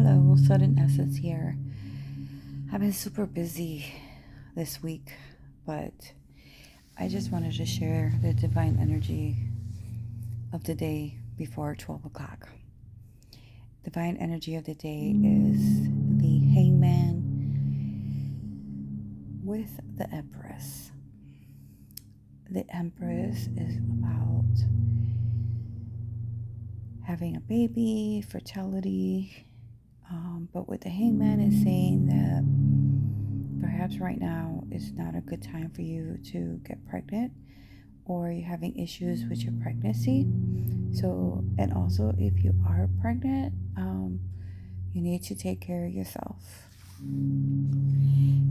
Hello, Sudden Essence here. I've been super busy this week, but I just wanted to share the divine energy of the day before 12 o'clock. Divine energy of the day is the Hangman with the Empress. The Empress is about having a baby, fertility, but what the Hangman is saying that perhaps right now is not a good time for you to get pregnant, or you're having issues with your pregnancy. So, and also if you are pregnant, you need to take care of yourself.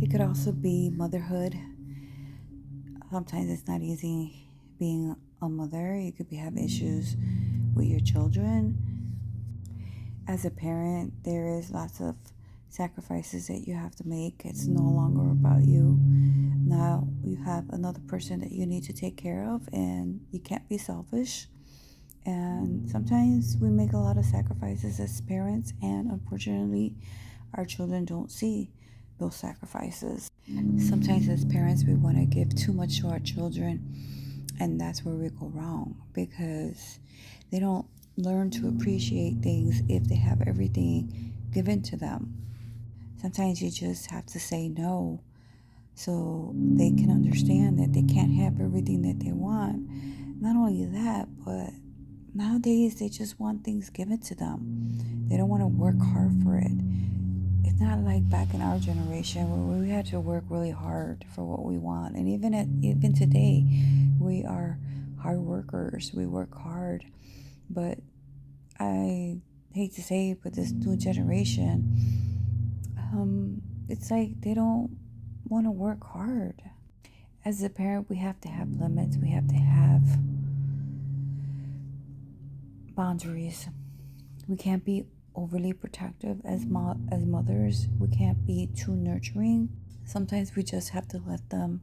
It could also be motherhood. Sometimes it's not easy being a mother. You could be having issues with your children. As a parent, there is lots of sacrifices that you have to make. It's no longer about you. Now you have another person that you need to take care of, and you can't be selfish. And sometimes we make a lot of sacrifices as parents, and unfortunately, our children don't see those sacrifices. Sometimes, as parents, we want to give too much to our children, and that's where we go wrong because they don't learn to appreciate things if they have everything given to them. Sometimes you just have to say no so they can understand that they can't have everything that they want. Not only that, but nowadays they just want things given to them. They don't want to work hard for it. It's not like back in our generation where we had to work really hard for what we want. And even today, we are hard workers. We work hard. But I hate to say it, but this new generation, it's like they don't want to work hard. As a parent, we have to have limits. We have to have boundaries. We can't be overly protective as mothers. We can't be too nurturing. Sometimes we just have to let them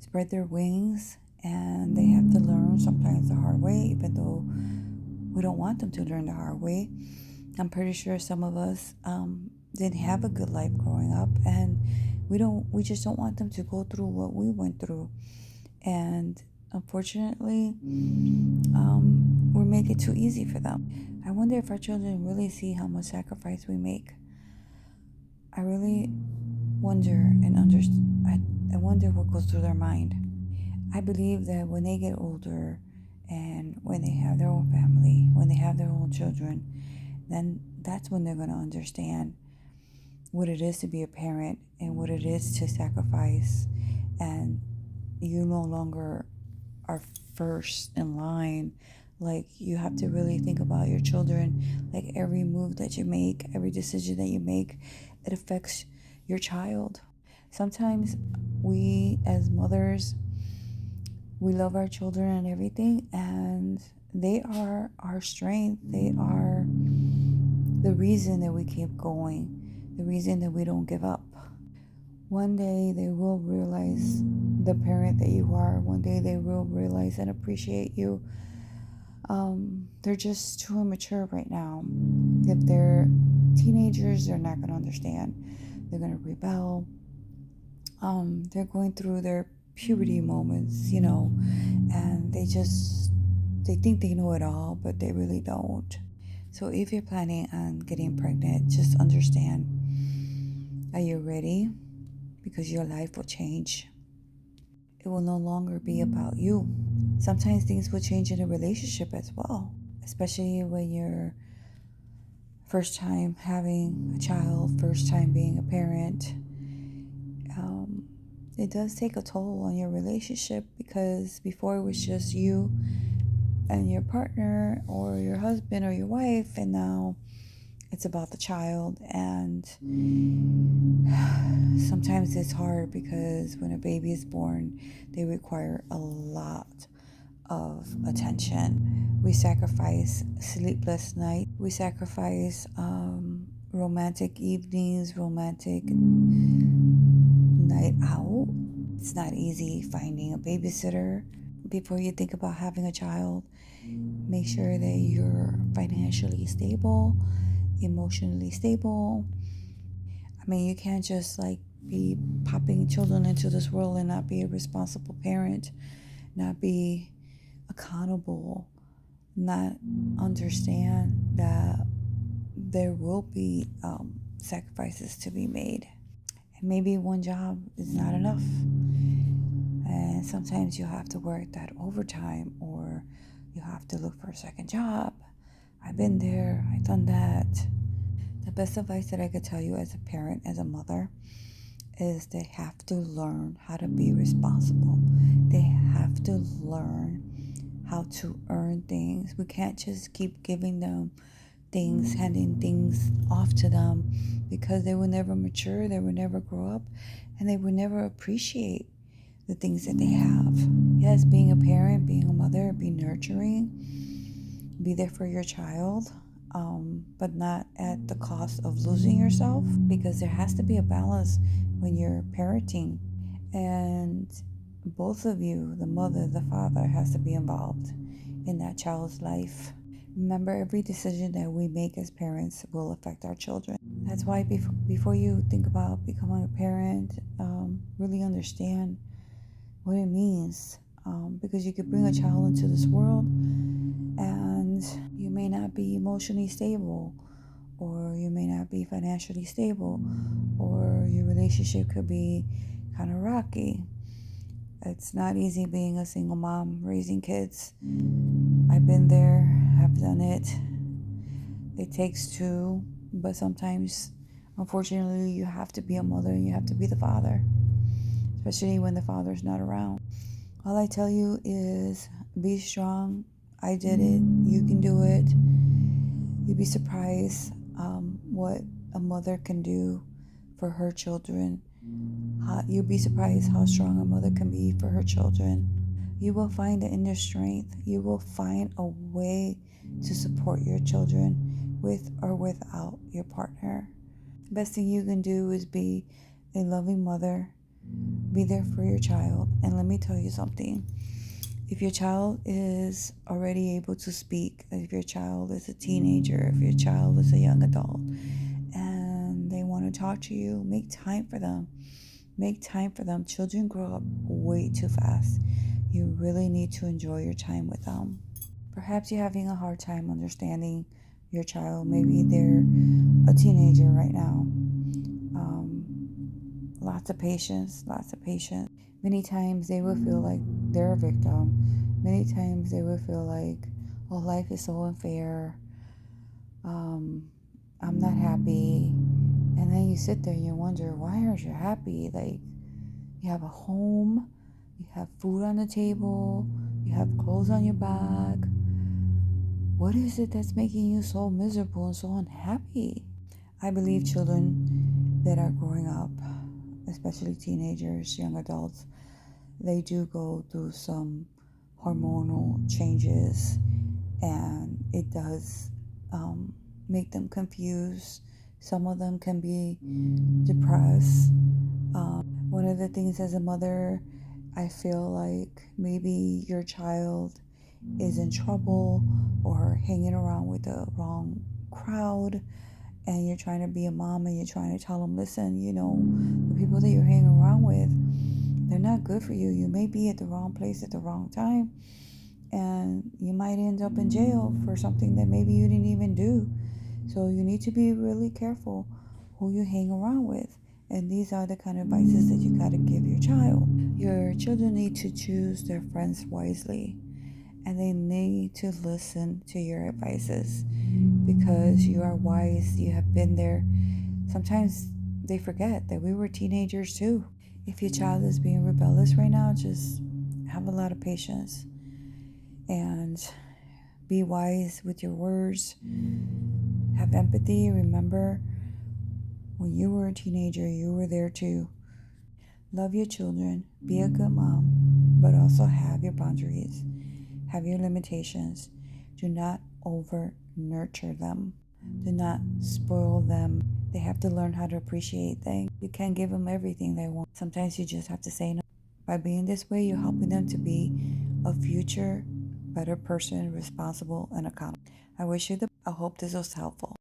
spread their wings, and they have to learn sometimes the hard way, even though we don't want them to learn the hard way. I'm pretty sure some of us didn't have a good life growing up, and we just don't want them to go through what we went through. And unfortunately, we make it too easy for them. I wonder if our children really see how much sacrifice we make. I really wonder and I wonder what goes through their mind. I believe that when they get older and when they have their own family, when they have their own children, then that's when they're going to understand what it is to be a parent and what it is to sacrifice. And you no longer are first in line. Like, you have to really think about your children. Like, every move that you make, every decision that you make, it affects your child. Sometimes we as mothers, we love our children and everything, and they are our strength. They are the reason that we keep going, the reason that we don't give up. One day they will realize the parent that you are. One day they will realize and appreciate you. They're just too immature right now. If they're teenagers, they're not going to understand. They're going to rebel. They're going through their puberty moments, and they think they know it all, but they really don't. So if you're planning on getting pregnant, just understand, are you ready? Because your life will change. It will no longer be about you. Sometimes things will change in a relationship as well, especially when you're first time having a child, first time being a parent. It does take a toll on your relationship, because before it was just you and your partner or your husband or your wife, and now it's about the child. And sometimes it's hard because when a baby is born, they require a lot of attention. We sacrifice sleepless nights. We sacrifice romantic evenings, romantic night out. It's not easy finding a babysitter. Before you think about having a child, make sure that you're financially stable, emotionally stable. I mean, you can't just like be popping children into this world and not be a responsible parent, not be accountable, not understand that there will be sacrifices to be made. And maybe one job is not enough. And sometimes you have to work that overtime or you have to look for a second job. I've been there, I've done that. The best advice that I could tell you as a parent, as a mother, is they have to learn how to be responsible. They have to learn how to earn things. We can't just keep giving them things, handing things off to them, because they will never mature, they will never grow up, and they will never appreciate the things that they have. Yes, being a parent, being a mother, be nurturing, be there for your child, but not at the cost of losing yourself, because there has to be a balance when you're parenting. And both of you, the mother, the father, has to be involved in that child's life. Remember, every decision that we make as parents will affect our children. That's why before you think about becoming a parent, really understand what it means. Because you could bring a child into this world and you may not be emotionally stable, or you may not be financially stable, or your relationship could be kind of rocky. It's not easy being a single mom raising kids. I've been there, I've done it. It takes two, but sometimes, unfortunately, you have to be a mother and you have to be the father, especially when the father's not around. All I tell you is be strong. I did it. You can do it. You'd be surprised what a mother can do for her children. You'd be surprised how strong a mother can be for her children. You will find the inner strength. You will find a way to support your children with or without your partner. The best thing you can do is be a loving mother. Be there for your child. And let me tell you something. If your child is already able to speak, if your child is a teenager, if your child is a young adult, and they want to talk to you, make time for them. Make time for them. Children grow up way too fast. You really need to enjoy your time with them. Perhaps you're having a hard time understanding your child. Maybe they're a teenager right now. Lots of patience, lots of patience. Many times they will feel like they're a victim. Many times they will feel like, oh, life is so unfair. I'm not happy. And then you sit there and you wonder, why aren't you happy? Like, you have a home, you have food on the table, you have clothes on your back. What is it that's making you so miserable and so unhappy? I believe children that are growing up, especially teenagers, young adults, they do go through some hormonal changes, and it does make them confused. Some of them can be depressed. One of the things as a mother, I feel like maybe your child is in trouble or hanging around with the wrong crowd, and you're trying to be a mom and you're trying to tell them, listen, the people that you're hanging around with, they're not good for you. You may be at the wrong place at the wrong time, and you might end up in jail for something that maybe you didn't even do. So you need to be really careful who you hang around with. And these are the kind of advices that you got to give your child. Your children need to choose their friends wisely, and they need to listen to your advices, because you are wise. You have been there. Sometimes they forget that we were teenagers too. If your child is being rebellious right now, just have a lot of patience and be wise with your words. Have empathy. Remember, when you were a teenager, you were there too. Love your children. Be a good mom, but also have your boundaries. Have your limitations. Do not over nurture them. Do not spoil them. They have to learn how to appreciate things. You can't give them everything they want. Sometimes you just have to say no. By being this way, you're helping them to be a future better person, responsible and accountable. I wish you the best. I hope this was helpful.